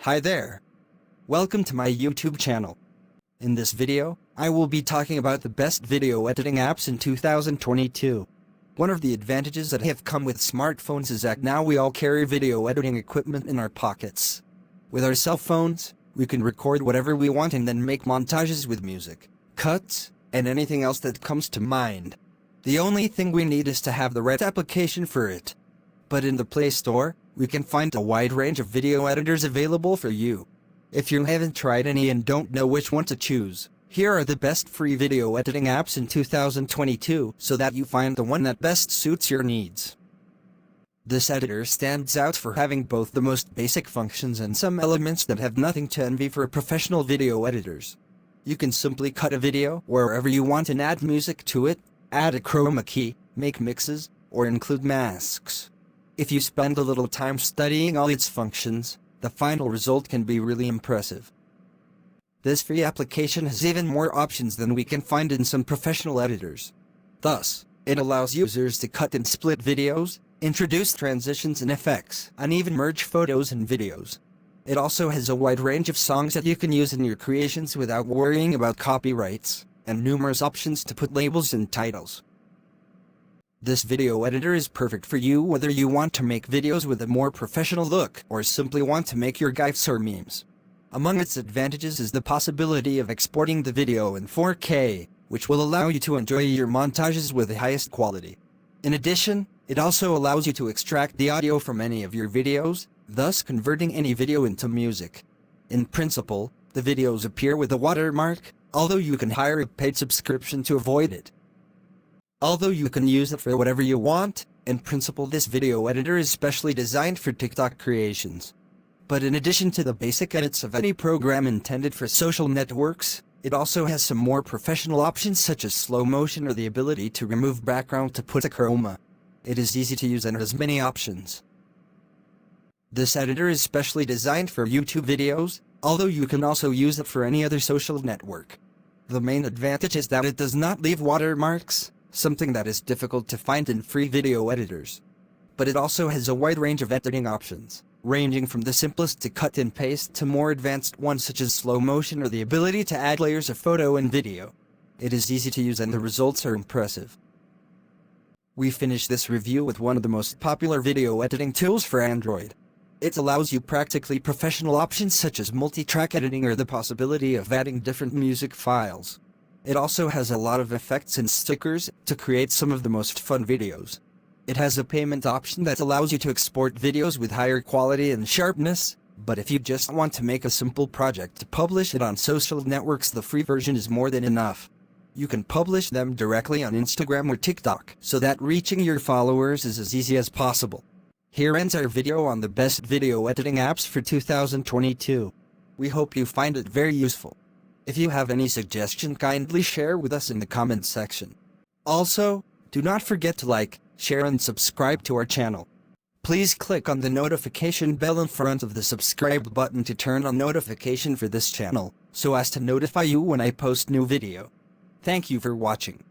Hi there. Welcome to my YouTube channel. In this video, I will be talking about the best video editing apps in 2022. One of the advantages that have come with smartphones is that now we all carry video editing equipment in our pockets. With our cell phones, we can record whatever we want and then make montages with music, cuts, and anything else that comes to mind. The only thing we need is to have the right application for it. But in the Play Store, we can find a wide range of video editors available for you. If you haven't tried any and don't know which one to choose, here are the best free video editing apps in 2022 so that you find the one that best suits your needs. This editor stands out for having both the most basic functions and some elements that have nothing to envy for professional video editors. You can simply cut a video wherever you want and add music to it, add a chroma key, make mixes, or include masks. If you spend a little time studying all its functions, the final result can be really impressive. This free application has even more options than we can find in some professional editors. Thus, it allows users to cut and split videos, introduce transitions and effects, and even merge photos and videos. It also has a wide range of songs that you can use in your creations without worrying about copyrights, and numerous options to put labels and titles. This video editor is perfect for you whether you want to make videos with a more professional look or simply want to make your GIFs or memes. Among its advantages is the possibility of exporting the video in 4K, which will allow you to enjoy your montages with the highest quality. In addition, it also allows you to extract the audio from any of your videos, thus converting any video into music. In principle, the videos appear with a watermark, although you can hire a paid subscription to avoid it. Although you can use it for whatever you want, in principle this video editor is specially designed for TikTok creations. But in addition to the basic edits of any program intended for social networks, it also has some more professional options such as slow motion or the ability to remove background to put a chroma. It is easy to use and has many options. This editor is specially designed for YouTube videos, although you can also use it for any other social network. The main advantage is that it does not leave watermarks, something that is difficult to find in free video editors. But it also has a wide range of editing options, ranging from the simplest to cut and paste to more advanced ones such as slow motion or the ability to add layers of photo and video. It is easy to use and the results are impressive. We finish this review with one of the most popular video editing tools for Android. It allows you practically professional options such as multi-track editing or the possibility of adding different music files. It also has a lot of effects and stickers to create some of the most fun videos. It has a payment option that allows you to export videos with higher quality and sharpness, but if you just want to make a simple project to publish it on social networks, the free version is more than enough. You can publish them directly on Instagram or TikTok, so that reaching your followers is as easy as possible. Here ends our video on the best video editing apps for 2022. We hope you find it very useful. If you have any suggestion, kindly share with us in the comments section. Also, do not forget to like, share and subscribe to our channel. Please click on the notification bell in front of the subscribe button to turn on notification for this channel, so as to notify you when I post new video. Thank you for watching.